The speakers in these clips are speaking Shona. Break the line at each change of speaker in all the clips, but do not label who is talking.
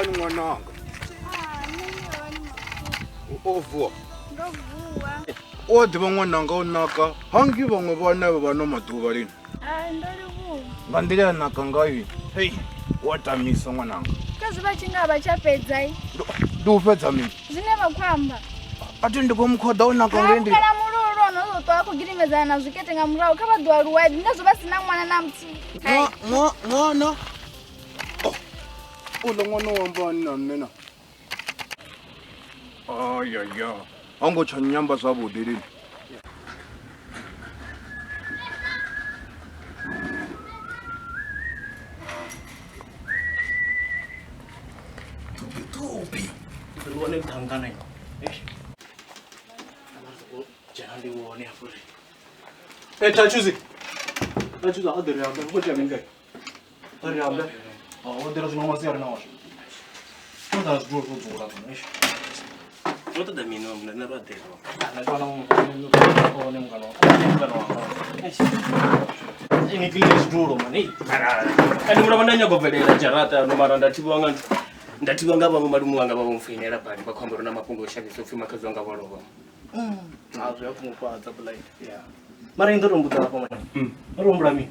ngani mwananga? Ovuwa. Odi mwananga onaka. Hangi bamwe bana bana maduba lini.
Ndolivu.
Ngandile naka ngayi. Hey, watamisa mwananga.
Kazi bachinga bachapedza.
Ndufedza mimi.
Zine makwamba.
Ati ndikomukhoda onaka ngendi.
Kana mululu no to akugirimezana na zvikete ngamurawo kabadwa ruwadi ndazoba sina mwana namti.
Mwana. Ulo mwana wambani namnena. Ayaya. Ango chanyamba sabo dili.
Tupi. Uone mtangana hiyo. Janali uone hapo. Tshauzi. Tshauzi adere hapo. Ngoja mingai. Adere hapo. Odera zino masi arna washo. Toda zjo zjo la tunesh. Toda da mino na rodero. Na jona one mgano. Ini kile zjo mani. Ani murabandanya govelera jarata no maranda tibwanga. Ndatiwanga bamwe malumu wanga babomfinera bali bakhombo na mapungo shabiso fima kazi wanga boloba. Azo yakumupata bulai. Yeah. Mara indoro mbuta hapo mwana. Rombra mi.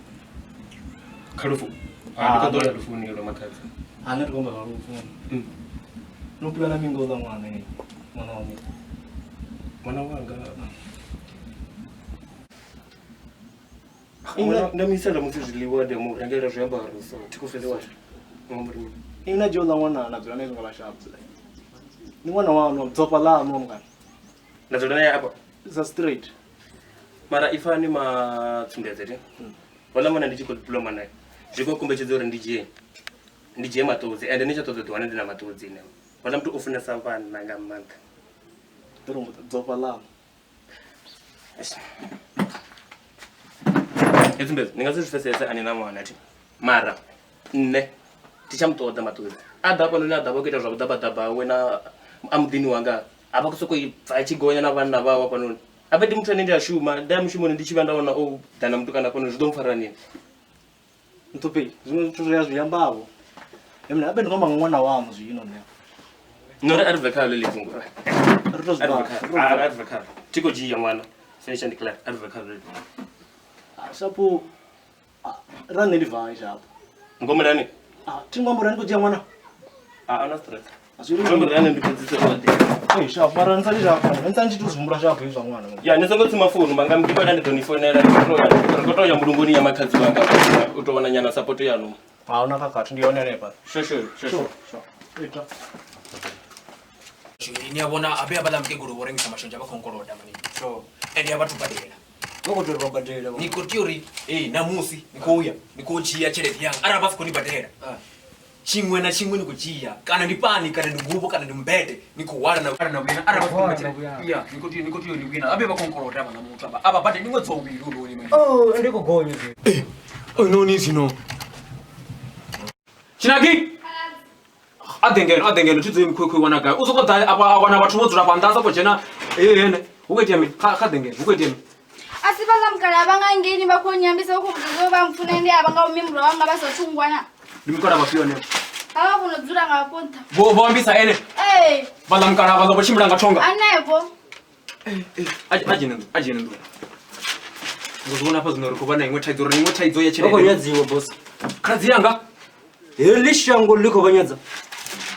Karufu. Ndikodola rufuni lo makazi. Ana tukomba harufu. Nopula na mingo za mwana eh. Mwana wangu. Mwana wanga. Ina ndamisala musiziliwa demo ngela zwa harufu. Tikufeze wacho. Ngomri. Ina jola mwana na zona ngala shabu. Ni mwana wao mtopa la mwana. Na zona ya hapo. Za straight. Mara ifani ma tsundezete. Wala mwana ndichiko diploma naye. Jiko kumbe chizore ndije matozi ende nicha tozo twana ndina matozi ne wala mtu ufuna savana nanga mantha ndiro mutsopa la Ezimbe ningazifesesa ani namwana ati mara nne tichamtoda matozi adapa nona adapa kuita zva kudaba wena amudini wanga apa kusoko ichigonya na vana vavo pano apa ndi muthu ane ndi ashuma ndaya mushumo ndichivanda ona o dana mtu kana pano zvidomfara nini Ntupi, zino tuzoya zviyambavo. Emna abe ndikoma mwana wamo zvino ne. Nora arvekalo lelizungu. Arvekalo. Tiko jiya mwana. Sesha ndikla arvekalo. Sapo rane livai japo. Ngoma nani? Tingombo rani kujiya mwana. Ana stress. Ngoma rani ndikudzisa kwade. Sha mara nsali japo. Nsanji tuzumbura japo izwa mwana. Ya nesongotsi mafoni manga mkipa ndani donifonera ngoto ya mulunguni ya makadzi wanga. Utowana nyana support yanu. Hauna kakati ndionere pa. Sure. Eta.
Chini yabona abe abala mkeguru borengisa mashonja bakonkoroda mani. So, ende abatubadela.
Ngokutorwa badela.
Niko theory namusi nikuya nikuchia chele yanga. Ara bafu kuni badela. Chimwe na chimwe nikuchia. Kana ndipani kana ndigubo kana ndimbete nikuwala na wina ara bafu kuni badela. Yeah, niko theory wina. Abe bakonkoroda bana muntu aba. Aba bade ningo tsobiru lo ni mani.
Oh, ndiko gonyo zi.
No nisi no. Chinagi. Adengeno chizo imkhwekwe wanaka. Uzokodala abana bathu bodzula pandaza bojena ene. Ukwetiya mina. Khadengeno ukwetiya mina.
Asibala mkala abangangeni bakhonyambisa ukubuzwe bamfuna ndi abanga umimro wanga basothungwana.
Ndimkhala bafiyo ne.
Aba kunodzula ngaponta.
Bombisa ene. Bala mkala bazobochimula ngathonga.
Anevo.
Ajene ndo. Ngozona pha zino rikubana imwe thaidzo ya chile.
Okonyadziwa boss.
Khadzi yanga.
Lishango liko banyadza.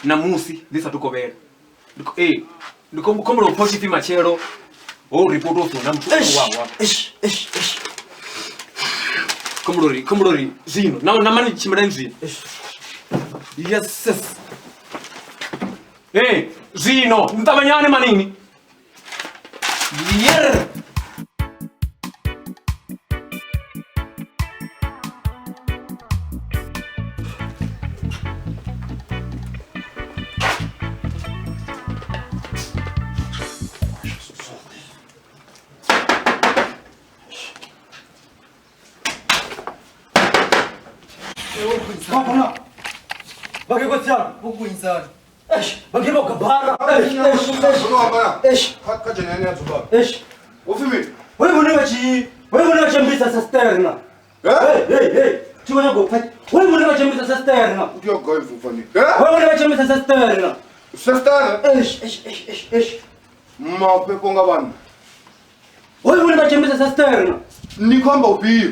Namusi lisatukobera. Ndikombola uposhi fi machero. Report oso na mtu wawa. Komulori zino. Na mani chimada zino. Yes. Zino, mtabanyane manini. Yeah.
Bakona. Bakegotsa, bukuinsana. Bageba kabara.
Kajenene azuba. Ofimi.
Wewe mbona mbisa sisterna? Hey. Chikonya go Wewe mbona unachemsha sister na?
Ndio kwa hivyo fani.
Wewe mbona unachemsha sister na?
Sister.
Eish.
Mapepo ngabani.
Wewe mbona unachemsha sister na?
Ni kwamba upiyo.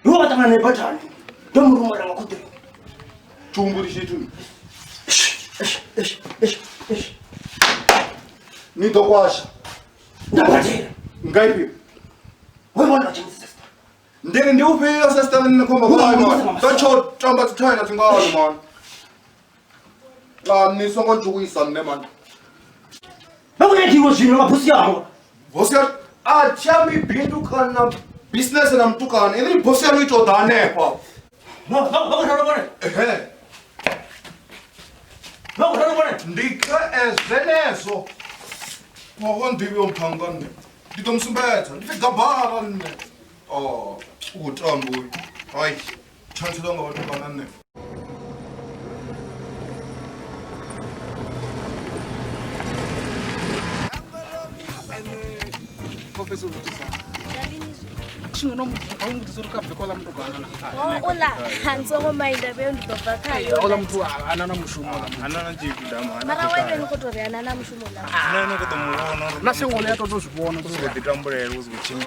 Wewe unataka nipatane. Ndio mruma na makote.
Tumbulishe tu.
Eish.
Nitokwasha.
Ndapatira.
Ngaipi.
Wewe mbona unachemsha sister?
Ndene ndi upiyo sister ninakomba kwa man. Tacho tamba tutaina tingawa man. Ni songo njukuisa nne man.
Wewe ndiwo zino mabusi yangu.
Bosi achami bintu kana business na mtukana. Ili bosi ito dane kwa.
Bora.
Ehe.
Bora.
Ndika ezeneso. Ngoku ndiwe umphangane. Nditomsumbetha, ndifika bhalane. Oh, utambo. Hayi, chantsela ngabantu banane.
Professor Vutisa.
Ola, handsome mind abe ndibavakayo.
Ola mtu anana mushumo la.
Anana jikudama.
Mara wewe nikotori anana mushumo la.
Nene kutomuona.
Na singole yato tozibona
Kuzitambulera uzikuchima.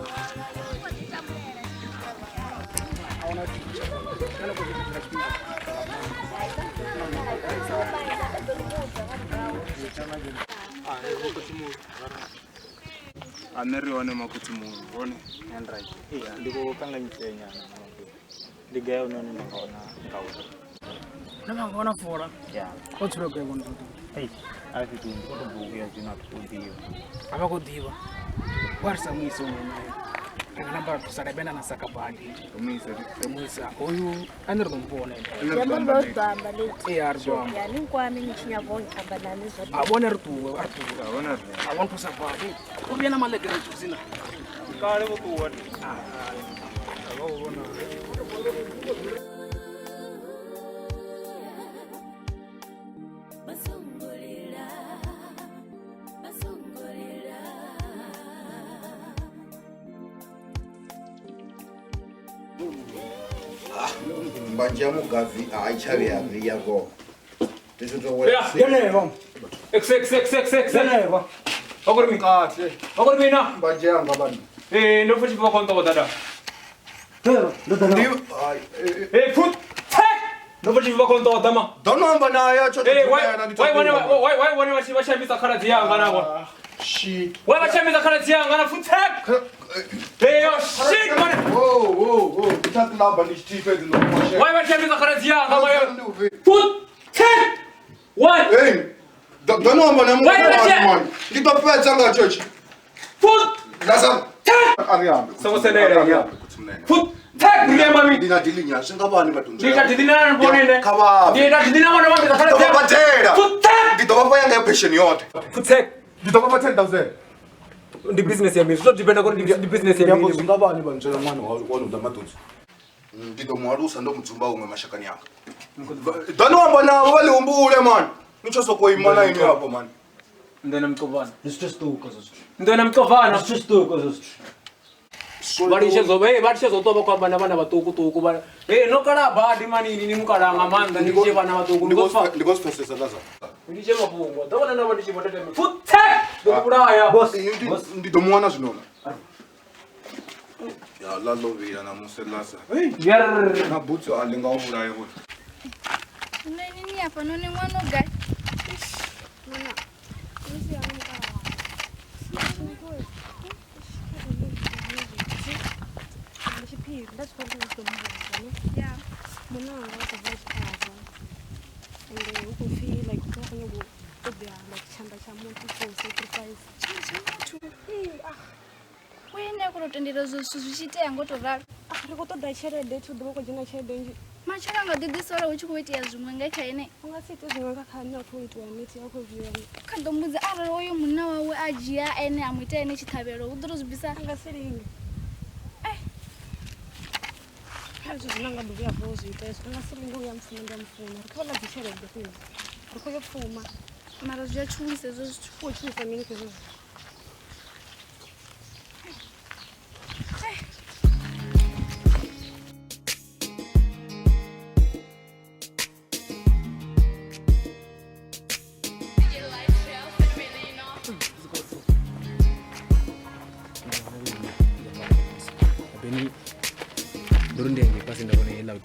Anerione makuti munhu one
and right ndiko kanga nyitsenya ndigayo none ndingaona ngauzo
nabangona fora
ya
otsuro ke bona
hey afi tu buku ya zina tudiyo
abakodiva warisa mwiso naye namba tusarabena na sakabadi umisa oyu anirdo mbona
Yamba bamba le.
ardo
Yani kwami nchinya bonka banani zo.
abona rtu abona tusabadi ubena malegere tuzina
kale bukuwa
Mbanja mugavi aichawe yako.
Yeneva.
X.
Yeneva.
Ogormi.
kahle
Ogormi na.
mbanje ngabani
Ndo futhi bakhonto dada.
ndi
Foot. Ndo futhi bakhonto dama.
donomba naye acho
Why washambisa khaladzi yanga nabo.
shit
Why washambisa khaladzi yanga na foot. Yo shit man.
oh itakulamba ni chife ndino
Why washambisa khaladzi yanga mayo. Foot. What?
hey donomba na
Why
ngitopetsa nga church
Foot.
lasa ariambe
Sokusenele ya. Foot. Ngeke mami.
ndinadilinya singabani badunje
Ndikadidina mbonene.
Kaba.
Ndikadidina bona wami khaladzi yanga.
Batera
Foot.
ngitopapa yanga pension yote
Foot.
ngitopapa 10000
Ndi business ya mimi. Sio dependa kwa ndi business ya
yambo
mimi.
singabani banjela mwana wanu ndamadunzi nditomwalusa ndomudzumba umwe mashakani yanga donomba nawo wali umbule man nicho sokoyimana ini yapo man
Ndona mkovana.
Nisitostuka zozo.
Ndona mkovana.
Nisitostuka zozo.
Varishezotoba kwamba navana vatukutuku nokala badi manini ni mukalanga manda ndiche vana vatuku
ndikosipesesa laza
ndiche mapungwa tavana nava ndichivatete fute ndokulaya
nditomwana zvinona ya lalovira namuse laza nabhutsu alingauvuraye kuti
Nini hapa none mwana gani? Yeah. Wene kulotendera zvichitea ngotorara.
Rikotoda tshelede thu ḓivha kho dzhena tshelede nzhi.
Matshelo nga ḓiḓisora hu tshi khou itea zwiṅwe nga kha ene.
U nga si ite zwiṅwe nga kha nṋe a khou itiwa miti a khou vhiwa.
Kha ḓo mbudza arali hoyo munna wawe a dzhia ene a mu ita ene tshiṱhavhelo hu ḓo tou zwi bvisa.
A nga si linge. Hezwi zwine nga ḓo vhuya vho zwi ita hezwi. A nga si linge u ya mufuna ndi a mufuna. Ri khou ḽa dzi tshelede fhedzi. Ri khou yo pfuma.
Mara zwi a tshuwisa hezwo zwithu.
U tshuwisa mini khezwo zwithu?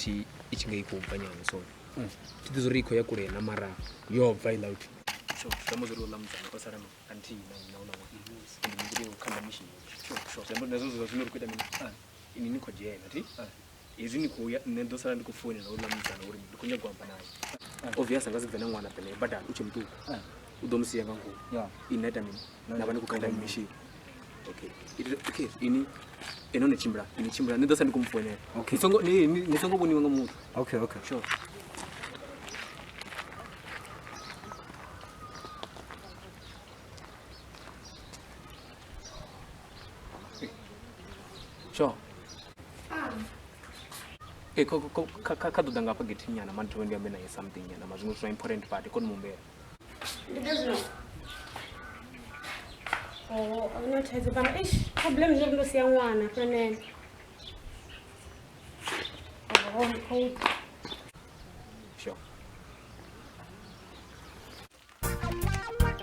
ukuthi ichinge ikumbanyana so tidizoriko yakule na mara yo vaila uthi sure tamozoro lamzana pasara anti na una ndingiri ukamba mishi sure sembo nazo zino rukwita mina ini niko jena ti izini kuya nendo sala ndikufoni na ulamzana uri ndikunya gwamba naye obvious ngazivena mwana pele bada uchi mtuku udomsiya ngangu ineta mina nabani kukanda mishi okay ini enone chimbra ini chimbra nendo sala ndikumfoni okay songo ni songo boni wanga muntu
okay
sure sure kaduda ngapha gethi nyana manje ndihambe naye something nyana mazingo so important part kon mumbera
Ndezino. Oh, awunothaize bana. Problem nje lo siyangwana fanele. Oh,
sure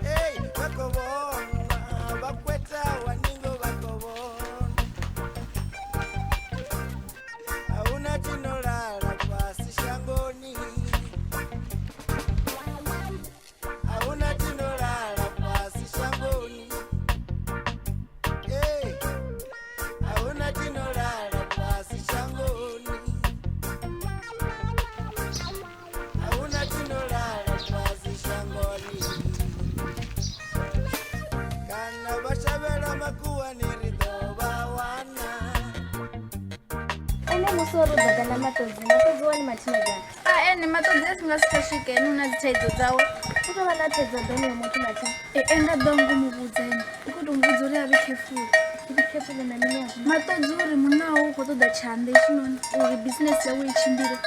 hey bakobona bakweta waningo bakobona auna tinolala pasi shangoni auna tinolala pasi shangoni hey auna tinolala pasi shangoni auna tinolala pasi shangoni kana bashabela makuwa niridoba wana
Ene musoro badala matodzi wani matina gani? Ene matodzi esingasitoshike unazithaidzo dzawo. Kutoba na thaidzo dzani yomuntu nathi. Enda dongo mubudzeni. Ukuthi umubudzi uri abi careful. Be careful na mina. Matodzi uri munawo uko toda chande shinoni. Uri business yawo ichimbire.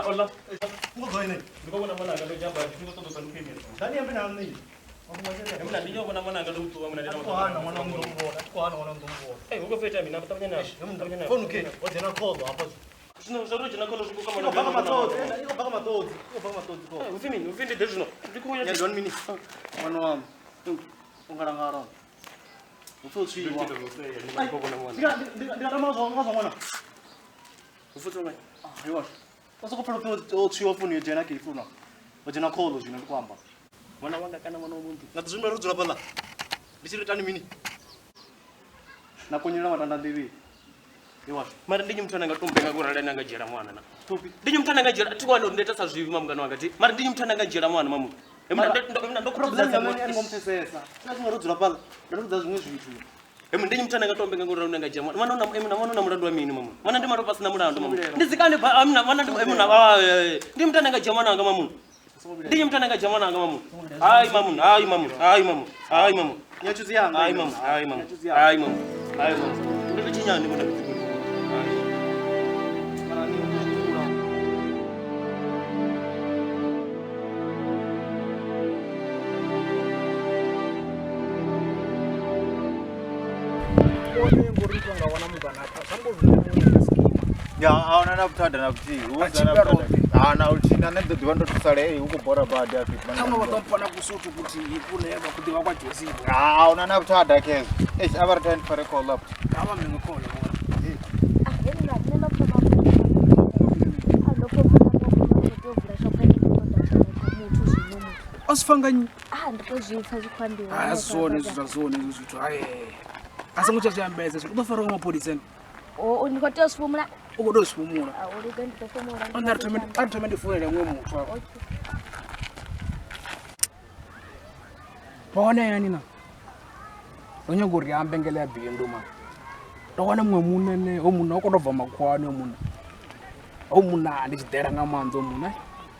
Hola. Ndikubona mwana ngalo jamba ndikutotoka ndikene. Ndani yambe na nini? Mna ndiyo bona mwana ngalo mtu wa mna ndina mwana mwana uko feta mimi nakutamanya nashi. Phone ke? Wajena call hapa. Sino zaruji na call uko kama baka matodi. Iko baka matodi ko. Ufindi dejuno. Ndikuya ya 1 minute. Mwana wangu. Ungarangara. Ufuthi wa. Ndikubona mwana. Ndikamazo mwana. Ufuthi mwana. Yo. Wasokuphala uthiwa phone yejena ke ifuna. Wajena call uzina kwamba. Mwana wanga kana mwana womuntu. Ngathi zimbe rudzula phala. Ndisiritani mini. Nakonyela matanda ndivi. Yewasho. Mara ndinyi mthana ngatombenga kurala nanga jera mwana na. Topi. Ndinyi mthana ngajera tikwano ndeta sazvivi mamugano wanga ti. Mara ndinyi mthana ngajera mwana mamu. Emna ndokurodzasa mwana ngomthesesa. Ngathi rudzula phala. Ndarudza zvimwe zvithu. Ndinyi mthana ngatombenga kurala nanga jera mwana. Mwana una mulandu wa mini mamu. Mwana ndi maropa sina mulandu mamu. Ndizikane amna mwana ndi ndi mthana ngajera mwana wanga mamu. Ndinyi mthana ngajera mwana wanga mamu. Hayi mamu. Nyachuzi yanga. Hayi mamu. Ndiri chinyani bona kuti.
Ya, aona nakutada nakuti. Ana ulchina nende divando tusale huko bora baada ya kitu.
Kama watampana kusutu kuti ikune yaba kudiwa kwa Jozi.
Aona nakutada kezo. Abar time for a call up.
Kama mngekola bora.
Yeni ngatenda phama. Alokho phana kokuvula shopping kodwa muthi zinomu.
Osifanganye.
Ndipozitha zikhwambiwa.
Azone zizazone zizithu. Hayi. Asenguthatha yambeze. Ubafara ngamapolisa.
Ndikote usifumula
Ukodo sifumula.
Uri gani tofumula.
Andathome ndifunele ngwe muthu wakho. Bona yani na. Onye gori ambe ngele bindu ma. Tokwana mwe munene omuna okodova makhwane omuna ndi chidera nga manzo omuna.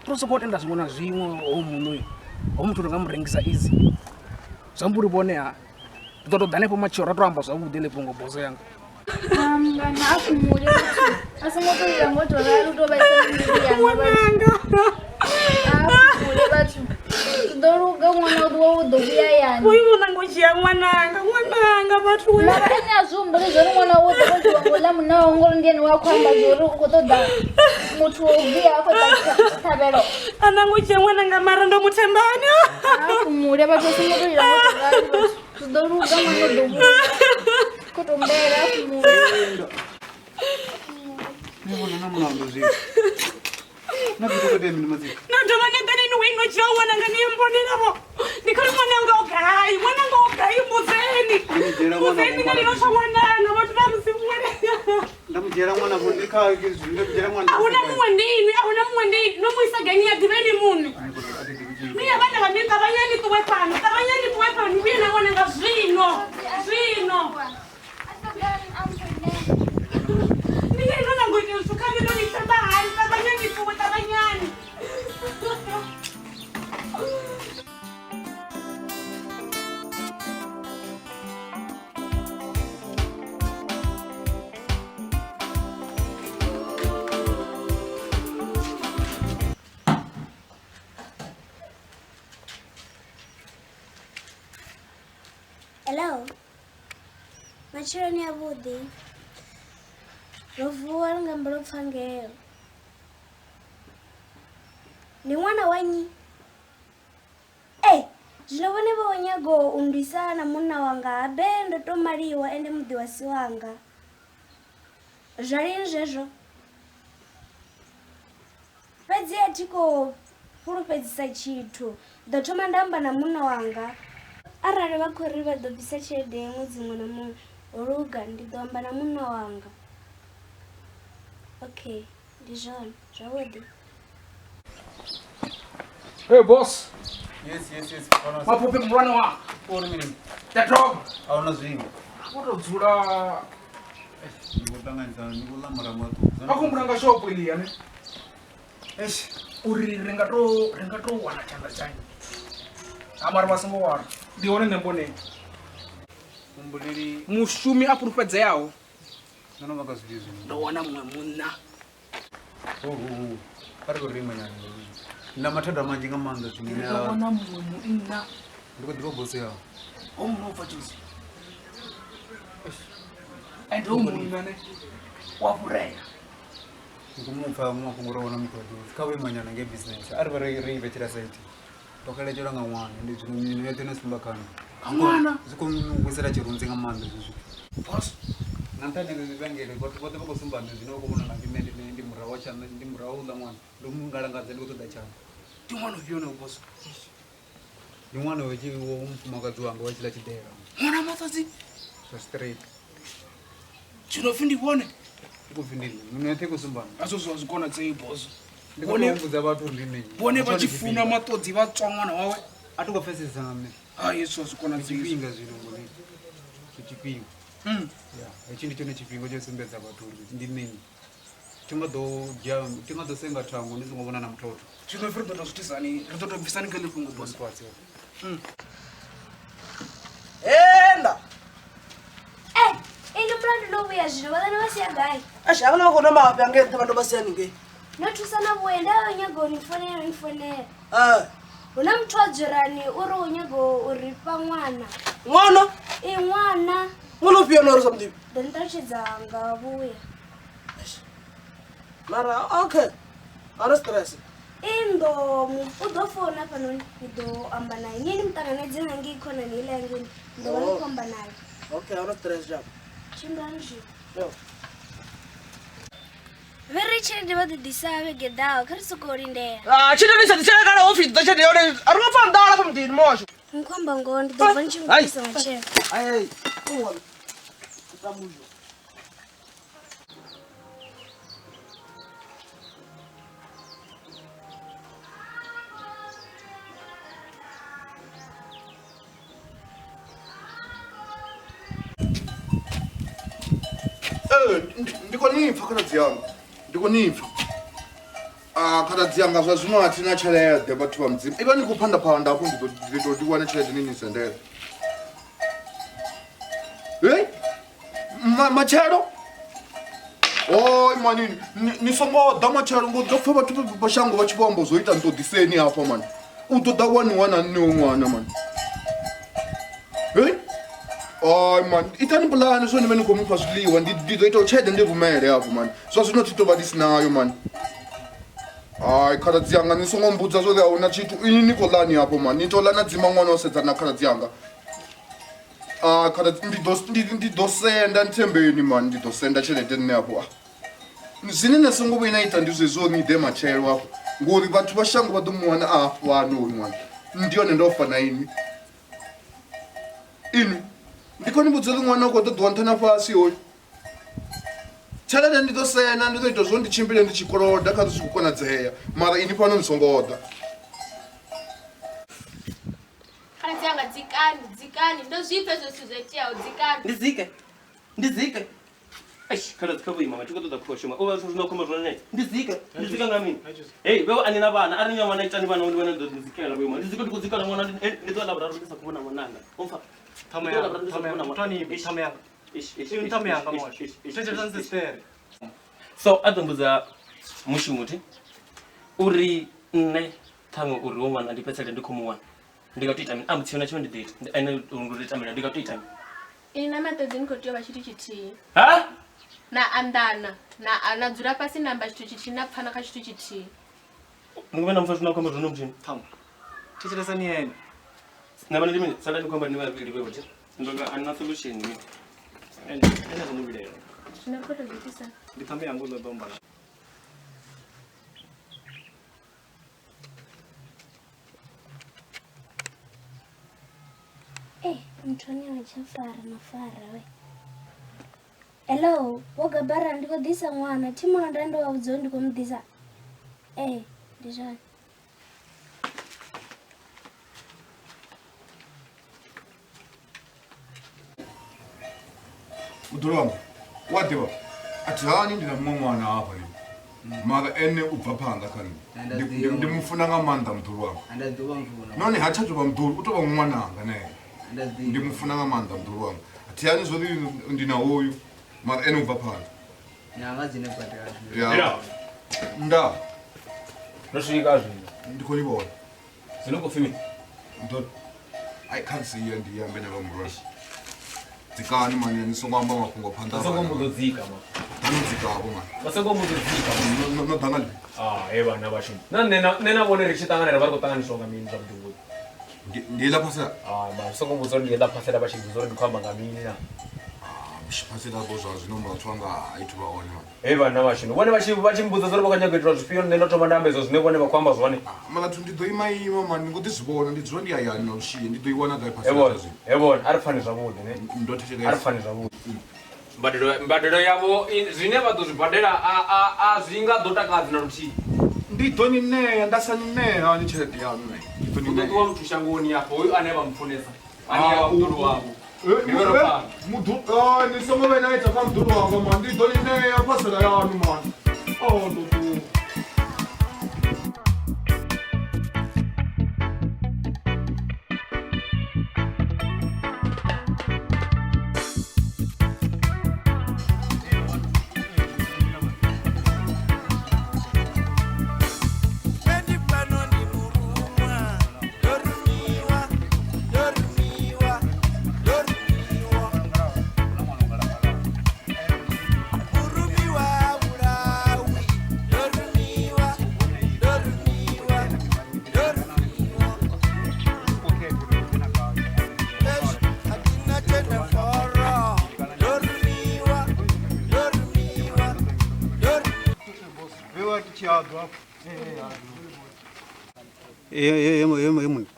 Tosokoti ndazibona zwimwe omuno. Omuthu ngamurengisa easy. Zamburi bone ha. Toto danepo machora toamba zvakudele pongo boso yanga.
Ngana akumule. Asimoto yango tola luto baisa ndi yanga. Akumule bathu. Doruga mwana udwo udobuya yani.
Uyibona ngojiya mwananga bathu.
Mara ina zumbure zori mwana udwo wangola munawo ngolo ndiyeni wakhamba zori ukotoda. Muthu ubiya akho tabelo.
Ana ngojiya mwananga mara ndo muthembani.
Akumule bathu simoto yango tola. Doruga mwana udobuya. Kutombera akumule.
Nibona namulando zvi. Nabikode mini mazika.
Nandoma nengani ni wino jawa nangani mbonera bo. Ndikari mwananga ogai muzeni. Muzeni ngani no shwananga bathu bamsimwele.
Ndamujera mwana kundika ndamujera mwana.
Awuna mwendini no muisa gani ya giveni munu. Mimi abana bandika abanyani tuwe pano bina mwananga zvino. Niye nona ngoite usukani no nitamba hai abanyani tuwe abanyani.
Hello. Machirani abudi. Rovuwa ngambalo pfangelo. Ni mwana wanyi. Zvino bo wanyago undisa na muna wanga abendo to mariwa ende mudi wasi wanga. Zvali nzvezvo. Pedzi atiko purupedzisa chithu. Ndatoma ndamba na muna wanga. Arali vakhori va dobisa tshelede yemwedzi muṅwe na muṅwe oluga ndi ḓo amba na munna wanga. Okay, ndi zwone zwavhuḓi.
Hey boss.
Yes.
Mapope mwana wa.
Uri mini.
Tatop.
Auna zwingo.
Kutodzula.
Ndikutanganisa ndikulamura moto.
Akumuranga shop ili yani. Uri ringato wana chanda chanyi. Amara masango wara. Ndione nembone.
Kumbuliri
Mushumi apurupedza yawo.
nono makazvizo.
Ndawana mumwe munna.
Pari kurima nyanya. Na mathanda manji ngamanga zvimwe.
Ndawana mumwe munna.
Ndikodiva bosi yawo.
Omunova chuzi. Ende umunna ne. Wapureya.
Ngumupfa mwakungura ona mutodi. Kawe manyana ngebusiness. Ari vari vetera site. Tokale chora nga mwana ndi zvino yetena simba kana.
Mwana
Zikomwisira chirunzi ngamanga izvi.
boss.
Nantane ngivangele kuti vakusumba zvino kuona na kimende ndi murawo chana ndi murawo la mwana. Ndomungalangadza ndi kutoda chana.
Ndi mwana uvyona boss.
Ndi mwana wechiwo mfumakadzi wanga wachila chidera.
Mwana matadzi.
So straight.
Chinofindi kuone.
Kufindira. Munothe kusumbana.
Azozwazikona dzei boss.
Ndikumbudza vatu ndine.
Bone vachifuna matodzi vatswa mwana wawe.
Atikufesesa ngamne.
Yesu azikona dzei.
Chipinga zvino ngoni. Chipinga. Ichi ndicho nechipingo chesembedza vaturi ndinini tingadosenga tango ndisingobona na mutoto
Chinofiri ndotozvitizani ritotobvisani ngelifungu boss.
Enda.
Ini mlandu ndobuya zvino vana vasiya gai.
Ashakana kona mapi angenda vandu basiyani nge.
Notusana buenda unyago unifonera. Una muthu wadzorani uri unyago uripa mwana.
Mwana?
Mwana.
Mwana upiya noro samdipi.
Ndandachidza ngabuya.
Mara okay. Ara stress.
Indo udofona pano ndo amba naye. Nyini mtanganedze nangi ikona nile yangu ndo walikomba naye.
Okay, ara stress jam.
Chimbanji.
Yo.
Very chende vadidisa gedao karisokorinde.
Chito nisa tichele kana office tachele yone. Arunga fa ndala pa mdini mosho.
Nkwamba ngondi dovanchi mkisa mache.
Ai. Uwa. Tamujo.
ndiko nifa khaladzi yanga ndiko nifa khaladzi yanga zwa zwino athina tshelede vhathu vha mudzimu iva ni khou phanḓaphanḓa hafho ndi ḓo ḓiwana tshelede ni sendela matshelo oi manini ni songo ḓa matshelo ngo ḓo pfa vhathu vha shango vha tshi vho amba zwo ita ni ḓo ḓiseni hafha mani u ḓo ḓa waniwa na nne wo ṅwana mani ai man itani pulani so ni vhe ni khou mupha zwiḽiwa ndi ḓo ita u tshelede ndi rumele hafho mani zwa zwino thi tou vha ndi si nayo mani ai khaladzi yanga ni songo mbudza zwo ri a hu na tshithu ini ni khou ḽani hafho mani ni tou ḽa na dzima ṅwana o sedzana na khaladzi yanga khaladzi ndi ḓo senda nthembeni mani ndi ḓo senda tshelede nne hafho zwine na songo vhuyi na ita ndi zwezwo ni ḓe matshelo hafho ngori vhathu vha shango vha ḓo mu wana a fhano hoyu ṅwana ndi yone ndo fa na ini ndi khou ni vhudza uri ṅwana u khou ṱoḓiwa nṱha na fhasi hoyu tshelede ndi ḓo sena ndi ḓo ita zwo ndi tshimbile ndi tshikoloda kha zwi khou konadzea mara ini fhano ni songo ḓa
khaladzi yanga dzikani ndo zwipfa ezwo zwithu zwo iteaho dzikani
ndi dzike khaladzi kha vhuima mathu khou ṱoḓa khoshoma u vha zwithu zwino khomba zwone ndi dzika nga mini hei vhewe ani na vhana ari nyama na itani vhana ndi vhana ndo dzikela vhuima ndi dzika ndi khou dzikela ṅwana ndi ḓo lavhura ndi sa khou vhona ṅwananga umfa so a ḓo mbudza mushumuthi uri nne ṱhaṅwe uri wo ṅwana ndi fhedzele ndi khou mu wana ndi nga to ita mini a mutsiho na tshiṅwe ndi ḓo ita ene uri ita mini ndi nga to ita mini
ini na matodzi ni khou tea u vha tshithu tshithihi
ha
na anḓana na dzula fhasi na amba tshithu tshithihi na pfana kha tshithu tshithihi
ni vhe na mfa zwino khomba zwono mutshini
Tshau. Thetshelesani yena.
na vhana ndi mini sala ndi khomba ni vhavhili vhe vhothi ndoga ana solution mini ene zwono vhilela
zwina khou tou zwiitisa
Ndi thambe yangu ndo ḓo mbala.
muthu ane wa tsha fara we hello wo gabara ndi khou ḓisa ṅwana thi mulanda ndo wa vhudza ndi khou mu ḓisa ndi zwone
mudulu wangu waḓivha athi hani ndi na muṅwe ṅwana hafha mara ene u bva phanḓa kha nṋe ndi mu funa nga maanḓa mudulu wangu nahone ha tsha tou vha mudulu u tou vha ṅwananga nae ndi mu funa nga maanḓa mudulu wangu athi hani zwo ri ndi na hoyu mara ene u bva phanḓa nda
ndo swika zwino
ndi khou ni vhona
zwino khou pfi mini
I can't see you ndi yambe na vha murasi dzikani mani ni songo amba mafhungo phanḓa
songo mbo dzika ma
ano dzikavho mani
vha songo mbo dzika
no dangani
vhana vhashu na nne vhone ri tshi ṱanganela vha ri khou ṱanganiswa nga mini zwavhuḓi
ndi ḽa phasela
ma songo mbudza uri ndi ḽa phasela vha tshi mbudza uri ndi khou amba nga mini na
phasela bo zwa zwino muthu wanga a ithu vha hone
vhana vhashu vhone vha tshi mbudza uri vha khou nyaga u itwa zwifhio nne ndo thoma nda amba izwo zwine vhone vha khou amba zwone
mara thu ndi ḓo ima mani ndi khou ḓi zwi vhona ndi dzula ndi hayani na lushiye ndi ḓo i wana gai phasela
vhone a ri pfani zwavhuḓi ne
ndo
a ri
thetshelesa
pfani zwavhuḓi mbadelo yavho zwine vha ḓo zwi badela a zwi nga ḓo takadzi na luthihi
ndi ḓo ni ṋea nda sa ni ṋea ni tshelede yanu
u ḓo ṱuwa muthu shangoni hafho hoyu ane vha mpfunesa ane ya vha mudulu wavho
ni songo vhe na ita kha mudulu wanga mani ndi ḓo ni ṋea phasela yanu mani ndo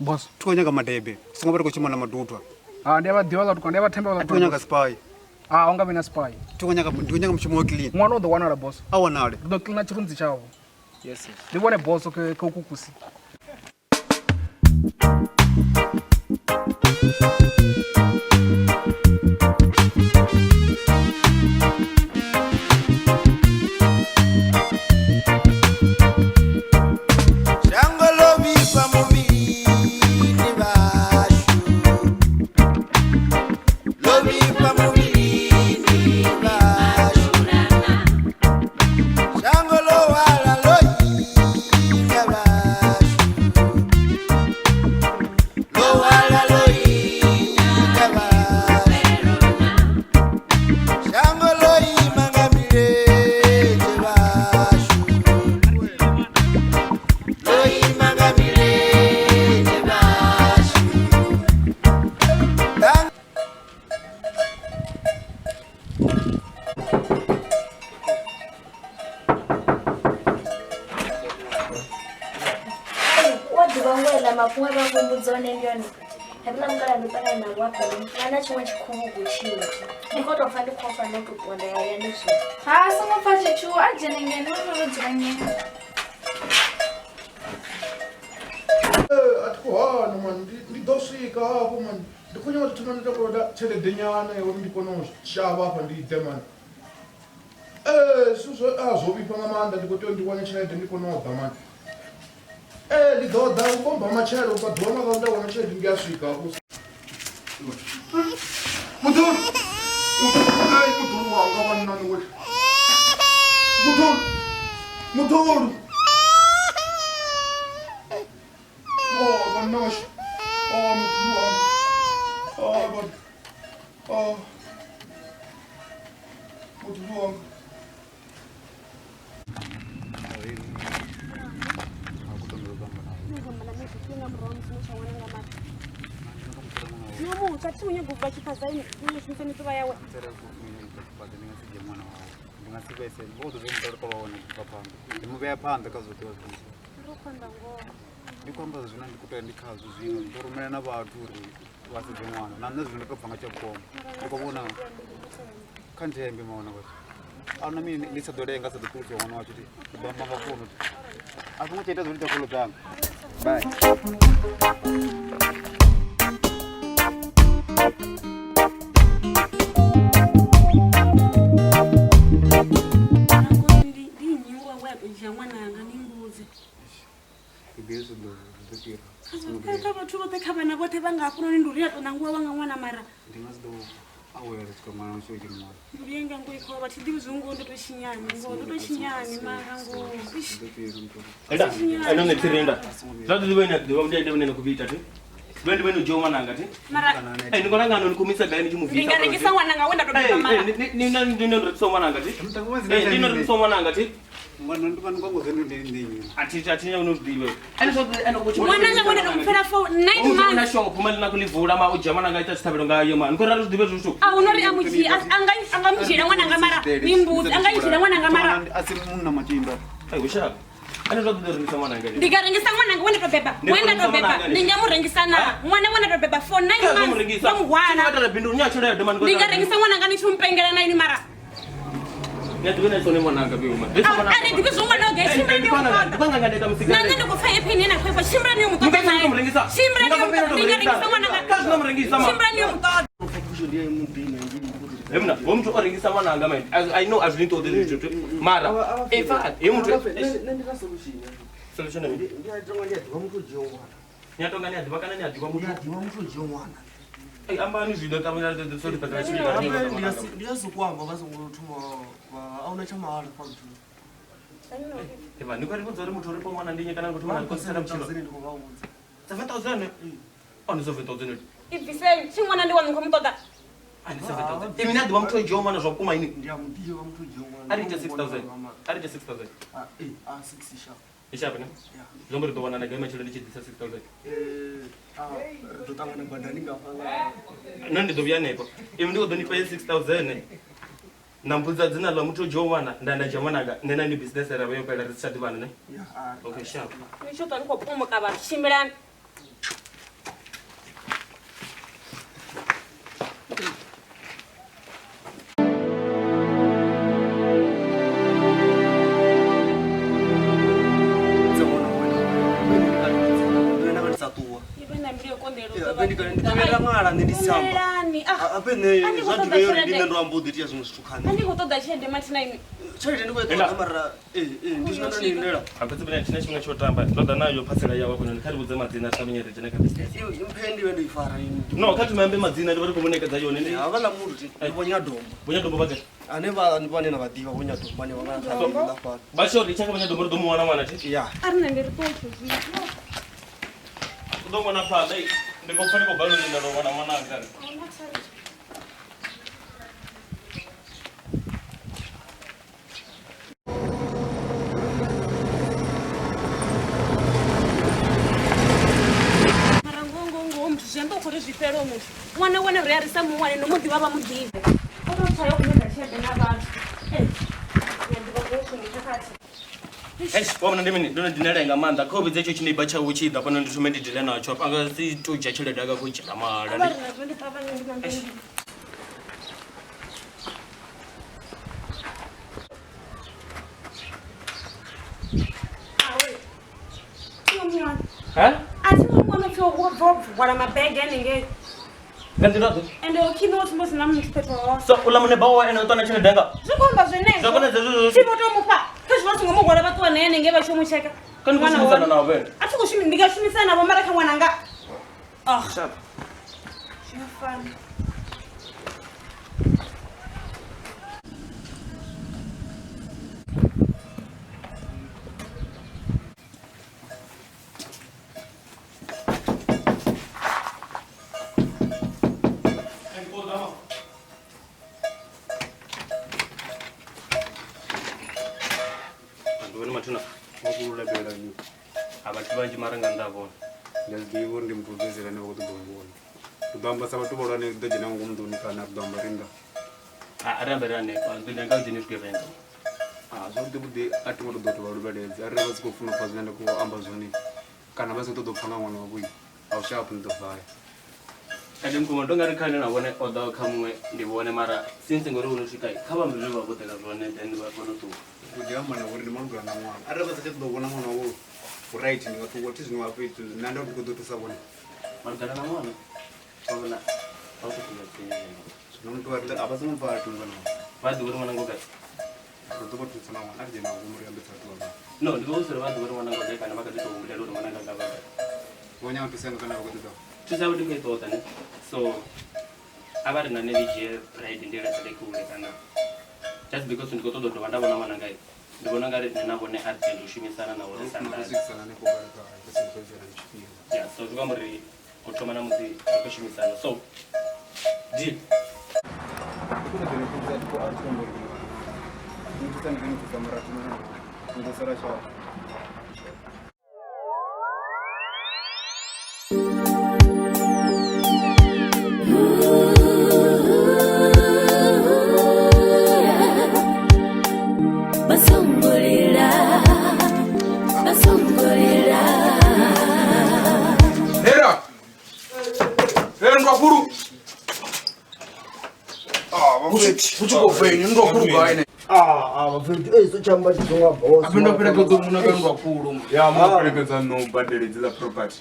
boss tikonyanga madebe singa vari kuchimana madutwa
ndi a vha ḓivha ḽa ndi a vha themba ḽa
tikonyanga spy
u nga vhi na spy
tikonyanga mushumo wa clean
ṅwana u ḓo wanala boss
a wanale
ndi ḓo cleana tshirunzi tshavho
yes
ndi vhone boss kha u kukusi
ngongwela mafunga vakumbuzone ndioni havila mkala ndipana na wapa ana chimwe chikhubu kuchini ndikoto fandi khofa nokuponda ya nisho ha songo phache chu ajenengene nokudzanye
atikuhana mani ndidosvika hapo mani ndikunywa kuti tuma nditakuroda tshelede nyana yekuti ndikono shava apa ndiite mani azvovipa ngamanda ndikotiwo ndiwane tshelede ndikonobva mani ndidoda ubomba machero ukadhura makaunda wana tshelede ndiyasvika hapo mudhuru mudhuru wanga mani nani weshe mudhuru Nossa. Oh, muito bom. Oh, God. Oh. Muito bom.
Não, tati unye gubba chikaza ini nishinse nituba yawe.
Ndingasibese ngodo zvemutoro kwavaona kupapamba ndimuveya panda kazotiwa zvino
Ndokanda ngo.
ndikwamba zvino ndikutoya ndikazvo zvino ndorumena navantu uri vasidze mwana nani zvino ndakabvanga chakukoma ndikavona kanjembe maona kuti ana mini ndisadorenga sadokuudzwa mwana wacho kuti ndibamangafona kuti asinga chaita zvori takolo dzanga bai
Kavana vote vangafuna nduri yatonanguva vanga mwana mara
ndingazido awera chika mwana wacho chiri mwana
nduriyenga ngoikova vachidi zvungu ndotoshinyani ndotoshinyani mara ngo
Enda tirenda zvati divena diva mudende munene kupita ti vendi venu joma nanga ti
mara
ndikona ngano nikumisa gaini chimuvisa
ndingarekisa mwana nga wenda tobika mara
nino ndosoma nanga ti nino ndosoma nanga ti
mwana ndikwangu zvenu ndinyi
atinya unozive
mwana nga wenda tokupfera for 9 months
na shop mali nakulivula ma ujama nanga ita sitavelo ngayo man nkorara zive zvisho
unori amuji angamujira mwana nga mara nimbuzi angayijira mwana nga mara
asi munhu namachimba
ushaka anozvakuderisa mwana ngani
ndikarengesa mwana nga wenda tobeba ndingamurengisana mwana wenda tobeba for 9 months ndamugwana ndikarengesa mwana nga nichimpengera naini mara
Nyatugena sone mwananga biuma.
Ari dibizo mwana oge shimra ni umutoda.
Kwanga ndeta musigana.
Nanga ndikufa epini na kwepa shimra ni umutoda.
Shimra ni umutoda.
Ndingaringisa mwana nga.
Kazi nomringisa mama.
Shimra ni umutoda.
Emna, bomtu oringisa mwananga mind. I know as into the truth. Mara. In fact, emuntu nendika solution. Solution ni. Ndiyatonga ndiyadziwa mutu jongwana. Nyatonga ndiyadziwa kana ndiyadziwa mutu jongwana. Ambani zvido tamina sorry patachika.
Ndiyazokuamba bazongotuma auna chamahala pamtu.
Eva nikwari kudzori mutu uripo mwana ndinye kana kuti mwana kosera mchilo. 7000. Ono 7000.
Ifise chimwana ndi wanu komutoda.
Ani 7000. Imina ndiwa mutu joma na zvakuma ini.
Ndiyamudiyo wa mutu jongwana.
Ari 6000. Ari 6000.
6 sharp.
Ishapi ne? Zombori to wana na game chilo ndichidisa 6000.
Totangana badani ngafanga.
Nandi dovya nepo. Imi ndiko donipa 6000. Nambuza dzina la mutu jomwana ndanda jamanaga nena ni business era bayo pela research bana ne? Okay, sharp.
Nisho tani ko pomo ka ba shimran. Andikutoda chende matina ini.
Chete ndikoita mara ndizvinondonindera.
Apetsipena chine chimwe chotamba. Ndoda nayo pasela yawa kuno ndikari budze madzina saminyere jene kabisa.
Impendi wendi ifara ini.
No, kati mambe madzina ndori kumonekadza yone ndi.
Avala munhu ti bonyadombo.
Bonyadombo bakati.
Aneva ndipane na vadiva bonyadombo bane vangakhala pa.
Bashori changa bonyadombo ndo mwana mwana ti.
Yeah.
Arina ndiri pocho zvi.
Ndo mwana pa dai. Ndiko fani ko baloni ndo mwana mwana ngani.
Kuri zvifero munhu mwana wena riyarisa muwane nomudiva vamudive otochayo kunoda chede navanhu yandiva kuosungu chakati
wamna ndimini ndo ndinele nga manda khobi dzecho chine bacha uchi da pano nditume ndidile nacho anga si to jachele daga ku chila mala ni
Ati ngona fyo wala mabega ninge.
Ngandirato.
Ende okino tsimbosi na mpepo.
So ulamune bawa ene utona chele daga.
Zikomba zvenezvo.
Zakona zezo.
Simoto mupa. Kazvoti ngomugwara batwa nene ngeva chomucheka.
Kani kushimisa na wena.
Ati kushimi ndikashimisa navo mara kamwana nga. Ah. Shap. Shafana. Abati maranga ndavona
ndazvivo ndimutobvezera nevakutodomboona kudamba saka tovaona ndajena ngomudoni kana kudamba ringa
aramberane ndanga ndiniswe venga
zvakuti kuti atingotodoto varuvaledzi arira vasikofuna kufa zvinoenda kuamba zvoni kana vasikutodopfanga mwana wakuyi aushapu ndovhaya
kade mkuma ndongari khane navone oda khamwe ndivone mara since ngori unosvika khava mzvi vakutela zvone then vakono tu
kudyamana kuti ndimanugana na mwana arira vasachatodovona mwana wakuyi right ndikatongoti zvino wakuiti nanda kuti kudotosavona
manugana na mwana ona autokumatini
zvinomuti avasimupaatunga navo
vadhi uri mwana ngokati
totokotutsana mwana arije navo muriambetsatuva
no ndikousira vadhi uri mwana ngokati kana vakatitoumbulia uri mwana ngangavaka
vonyangapisanga kana vakutitava
tisakuti kuitota ne so avari nane vije pride ndirasadekule kana just because ndikotododova ndavona mwana ngai ndivona ngari ndinavone argent ushumisana nawo resandasi yeah so zvikamuri kuthoma namusi akushumisana so deal
Uchikofeni ndokuru gaine.
Vafeti chamba chizonga boss.
Apenda perekedza munhu kanwa kulu.
Ya muperekedza no baderedza property.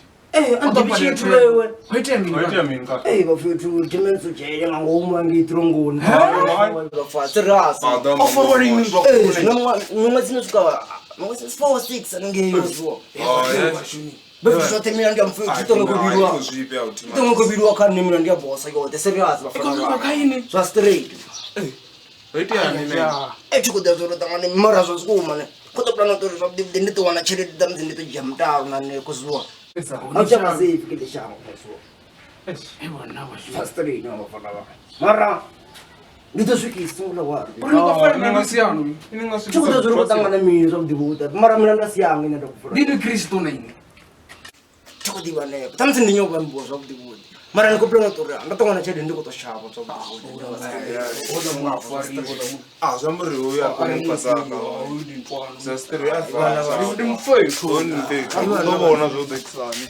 Andibichitu wewe.
Waita minga.
Vafeti chimenso cheye mangoma ngitrongoni. Vafatsirasa.
Offorwarding minga kulu.
Nomwe sinosvika 4-6 anenge yozwa. Befuzvotemira ndiamufeti tongokuvirwa kani nemira ndiabosa yote serious vafana zva straight chikudazorotangane mara zvosikumane kotopulanotori zvakudivide nditowana cheleti damzi nditoja mutaro nanekuzuwa auchamasefi kende shango zva straight vafana vaka mara nditosvikisungula wari chikudazorotangane miri zvakudivuta mara mina ndasiyange nenda kufura
ndini kristu naine
chakodiva nepo tamisi ndinyoka mbuwa zvakuti kuti mara ndikopulanotori andatongana chede ndikotoshava
zvamuriuya kumupasaka zvastrndimufeitoona zvodekisani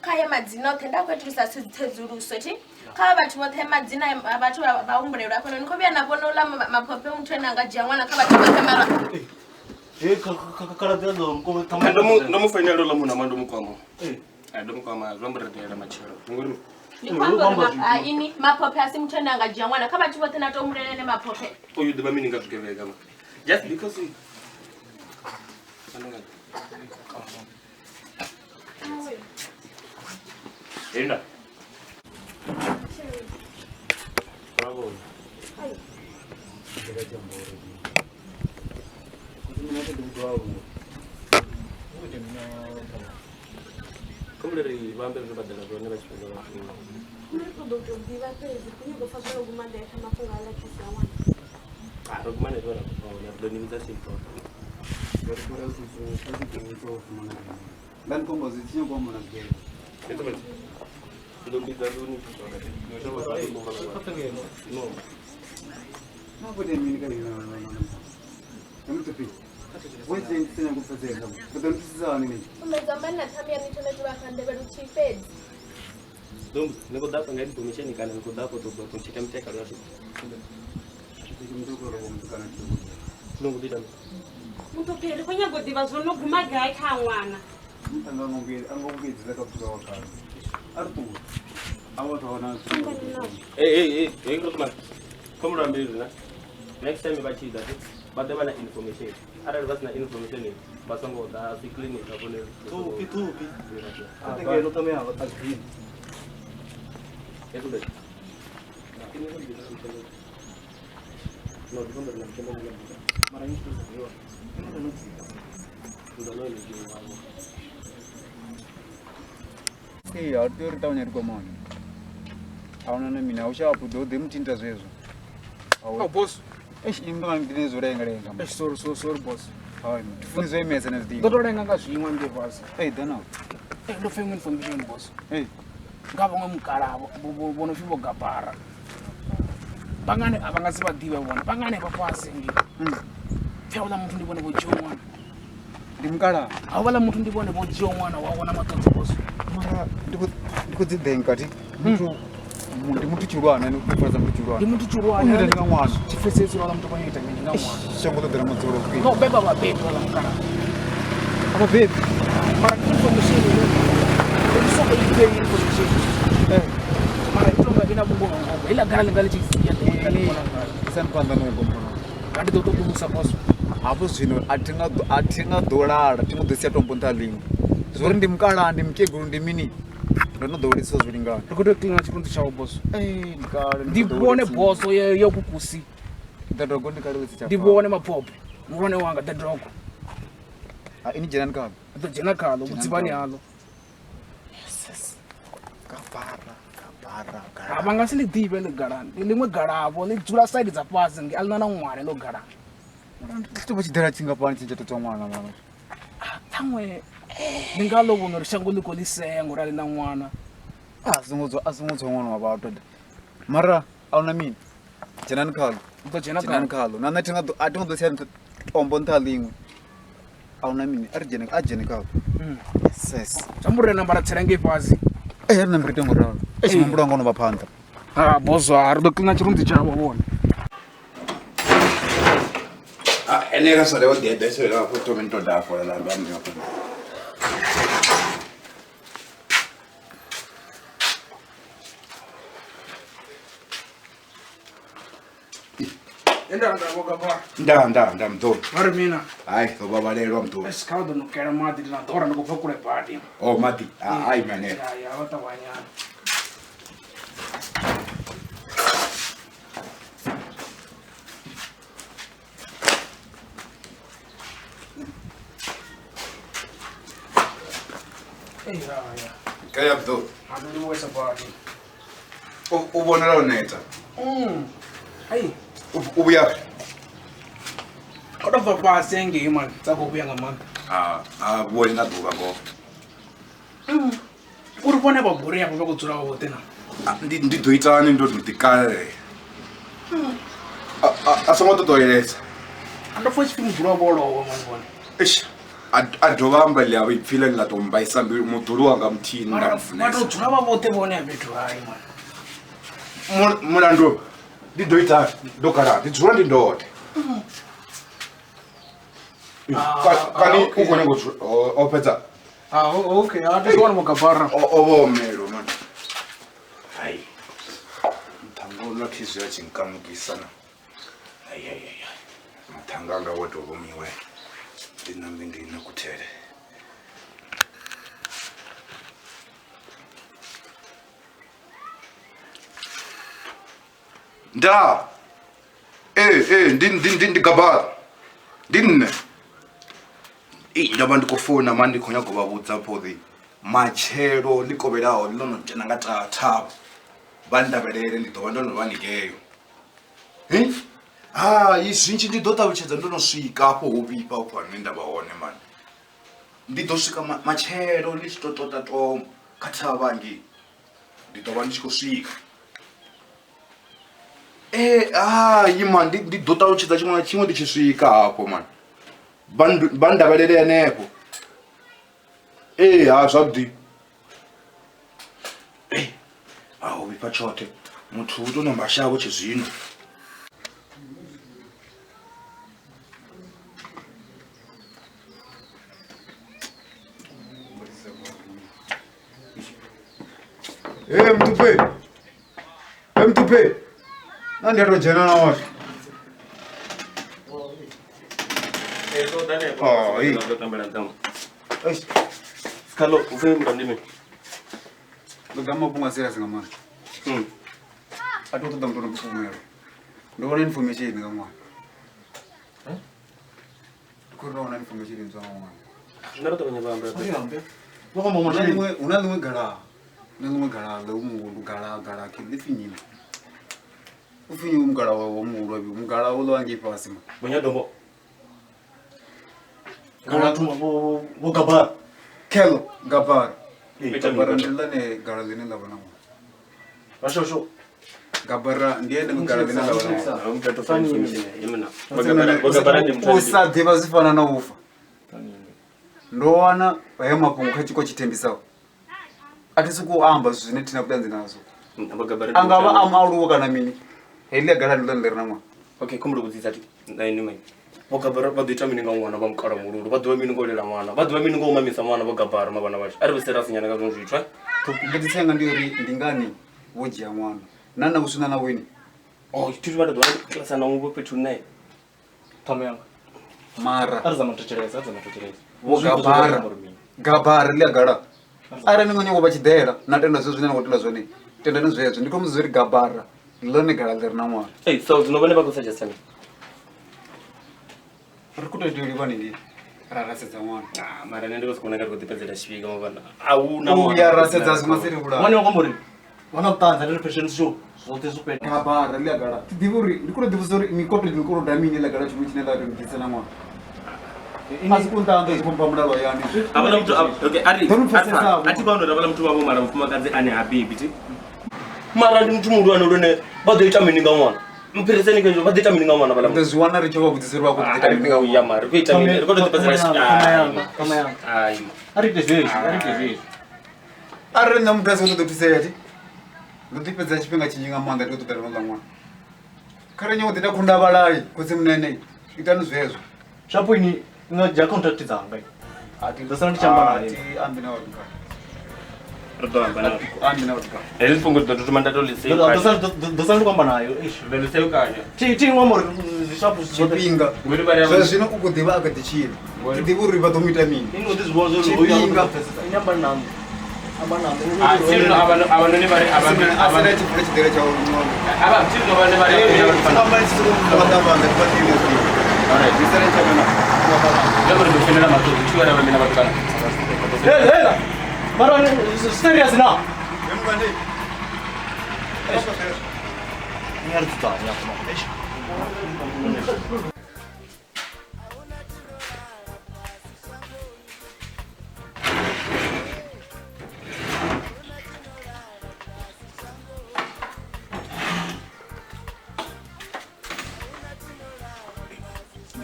kaya madzina othe ndakwetisa sedzuluso ti kha vhathu vothe madzina vhathu vaumbulelwa fano nikho vya navona ula maphophe muthu ene angadzhia ṅwana kha vhathu vothe mara
ndomufanela ula munhu ama ndomukwama ndomukwama zvamburedela machero
ini maphophe asi muthu ene angadzhia ṅwana kha vhathu vothe natomulelene maphophe
uyu ḓivha mini nga zwigevhega just because Venda. Bravo. Come le vampe per badala per ne vesti per la fine.
Non è prodotto di vapore, quindi devo fare alguma detta ma poi alla che siamo.
Rokumane dora ndo ni mza simple.
Ndani composition kwa mwana gani?
Ndo mbiza duni no.
Hapo ndio mimi nikaliona. Mtupi. Wewe tena kupoteza. Ndio mtizaa nini?
Umezambana na tabia nitone tu akandebe ruchipedi.
Ndo niko dapo ngadi permission kana niko dapo to tunchika mteka leo. Ndo ndida.
Mutopere kwenyago divazo no gumaga ikhawana.
Angongeza kabuka wakati. Artu. Awo taona.
Rokumane. Come around here, next time you cheat that, but they want information. Other was na information. But some of the clinic.
Itu. Ate que no tome agua aquí.
Eso de. No, ¿dónde la tenemos? Mara ni yo.
Sí, ahorita tahu nyari komon. Auna na mina usha apu do dem tinta zezo.
Oh, boss.
Imba ngine zore ngarenga.
Sorry, boss.
Hai, tufuni zoe mesa na zidi.
Doutor nga zwingwa nge boss.
Dana.
Ndo fengu information boss.
ngava ngomukara bonofimbo gapara bangane abangasi badiba bona bangane bapasengi fyaula muntu ndibone bojomwana
ndimukara
awala muntu ndibone bojomwana wawona matonzo boso
mara ndikudzidenkati muntu chirwana nikufaza muntu chirwana
ndimuntu chirwana
ndinga mwana
chifesesi wala muntu kwanyita ndinga mwana
shango ndira madzoro kwi
no beba babebe wala mukara
aba bebe
mara information ndisoko ipei information mara itonga ina bungo ngombe ila gara lingali chifikia
kali san panda no ngombe
kandi toto kumusa boso
hapo zwino atinga dollar tingodisia tombonta lingi zori ndimukala ndimukeguru ndimini ndono doliso zviringa
ndikuto clean chikundu chawo boso ndibone boso yokukusi
dadrogo ndikalisi cha
ndibone mapope muone wanga dadrogo
ini jena nkalo
jena kalo kudzibani yalo
kapara
abangasili dibe le garani limwe garabo le jula side za pasi ngi alina ngwane lo garani
ndito chidera chinga pani chinja toto mwana mama
tamwe ndingalo bono rishango liko lisengo rali na ngwana
azunguzwa mwana wabato mara auna mini jena nkalo jena nkalo nana tinga atinga sia tombo ntalimwe auna mini ajene kalo ses
chamure nambara tserenge pasi
na mrito ngora esimumbulo ngono baphanda
bozo ardo klina chirundi chabo bona
eneka sale odede so la photo mento da for la bambi hapo nda mto
armina
ai to baba lelo mto
escaldo no quero mati na dora no kufakure party
oh mati ai mane
ya wata wanya ya
kaya mto
hadi wesa party
ubona la neta
ai
ubuya
kodo fa pasenge man tsako buya ngamanga
bone na duba go
uri bone ba bore ya go tsura go tena
ndi doitani ndo ndikale asongo to toilets
ando fo chifini dura bolo man bone
ish adovamba lya bifile la tomba isambi mutulu wanga mthini
ngafuna mato tsura ba bote bone abetu hayi man
mulando ndidoita ndokara ndidzura ndindote kani uko nengo opedza
okay ati sona mukapara
ovomelo man hai mtango lakhizo yachinkamukisana ai mthanganga wodo vomiwe ndinambe ndinakuthele nda ndigabara ndinne ndaba ndikufuna manje khonya kubabutsa phothi machelo likobelaho lilono tjena nga tathabo bandabelele ndidoba ndono banikeyo Hai zvinji ndi ḓo ṱalutshedza ndo no swika afho ho vhifha afho hune nda vha hone mani. Ndi ḓo swika matshelo ndi tshi to ṱoḓa tombo kha thavha ngei. Ndi ḓo vha ndi tshi khou swika. Hai man ndi ḓo ṱalutshedza tshiṅwe na tshiṅwe ndi tshi swika hafho man. Vha ndavhelele henefho. Ha zwavhuḓi. Ho vhifha tshoṱhe muthu u tou nomba shavho tshizwino. Mtupe. Nani atojana na watu?
Skalo, ufanye mrandimi.
Gama punga serious ngamana. Atoto tamtono kumwero. Ndo information ngamana. Kuna information nzama.
Ndaro tabanya bamba.
Wako mama unadumwe gala. Nangwe gala lo mungu gala kindi finyina. Ufinyi umgala wa mungu lo umgala wo wangi pasima.
Bonya dombo. Gala tu bo gabar.
Kelo gabar. Gabar ndilane gala dine ndabana.
Basho.
Gabara ndiye ndingala dine ndabana.
Umpeto fani yemena. Bogabara ndi mtani.
Usa deva zifana na ufa. Ndowana bayama punga chiko chitembisawo. Atisiku amba zvine tina kudanzi nazo. Angava amaruwa kana mini. Hele gala ndondera namwa.
Okay, kumuri kudzidza ti. Ndaini mai. Vogabara vadoita mini ngamwana vamukara mururu. Vadova mini ngolela mwana. Vadova mini ngomamisa mwana vogabara mavana vacho. Ari vesera sinyana ngazvo zvitwa.
Nditsenga ndiri ndingani wojiya mwana. Nana usuna na weni.
Tiri vada dwa klasa na umbo petu naye. Tamyanga.
Mara.
Ari zamatochereza.
Vogabara. Gabara le gala. Ara ningonyo bachidera natenda zvo zvine ngotenda zvone tenda nezvezvo ndiko muzori gabara lone gala lerina mwana
so dzinovane vakusuggesta
rikutoitoli vanenge rarasedza mwana
mara nende kusikona kari kutipedzera chivika mavana auna
uya rasedza zvimasiri kula
mwana wakombori wana kutanza ndiri fashion show zvote zvopeta
gabara le gala tidivuri ndikuto divusori mikoto mikoro damini le gala chimwe chinenda ari nditsena mwana Asikuntaanga izipomba mudalo yani.
Abana mtu okay ati bano rabala mtu wabo mara mfumakadzi ane habibi ti. Mara ndi mtu mundu anorone badoita mininga mwana. Mpereseni kenjo badoita mininga mwana bala.
Ndezwana richo kudzisirwa kuti
badoita mininga uya mara. Kuita mini rikodo tipazira
kama yanga.
Ai.
Ari tezvezvi.
Ari namukasi kuti totiseti. Ndotipedza chipinga chinjinga manda ndotopera mwana. Kare nyote ndakunda balai kuti munene. Itanu zvezvo.
Chapoini ngaja contact dzanga. Ati ndosana ndichamba naye.
Ati ambina waduka.
Rodamba naye.
Ambina waduka.
Elifungo ndotumanda tolise.
Ndosana ndikwamba nayo.
Veluse ukanya.
Ti ngomori zishapu
chipinga.
Ngori bari
Sasa zvino kukudiva akatichira. Ndivuri vatomita mini.
Inodizibonzo
chipinga.
Inyamba namu.
Sino abanone bari
abana chipure chidere chawo.
Aba sino abane bari
abana chipure kutabanga kwatini. Alright, this is Chamana.
Never do finna matu. You are never matu.
Hey, Maran, serious now.
Yemgande.
Nyar tuta, nyar.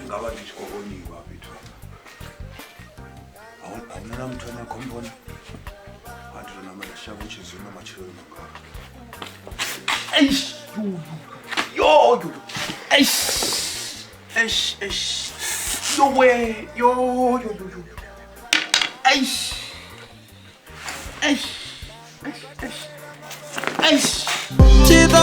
Ngaba ndichikoboniwa bitu. Awunana mthwana khombona. Antu namala shabo chizima machiro ngaka.
Eish. Yo. Eish. Yo way. Yo. Eish.
Chido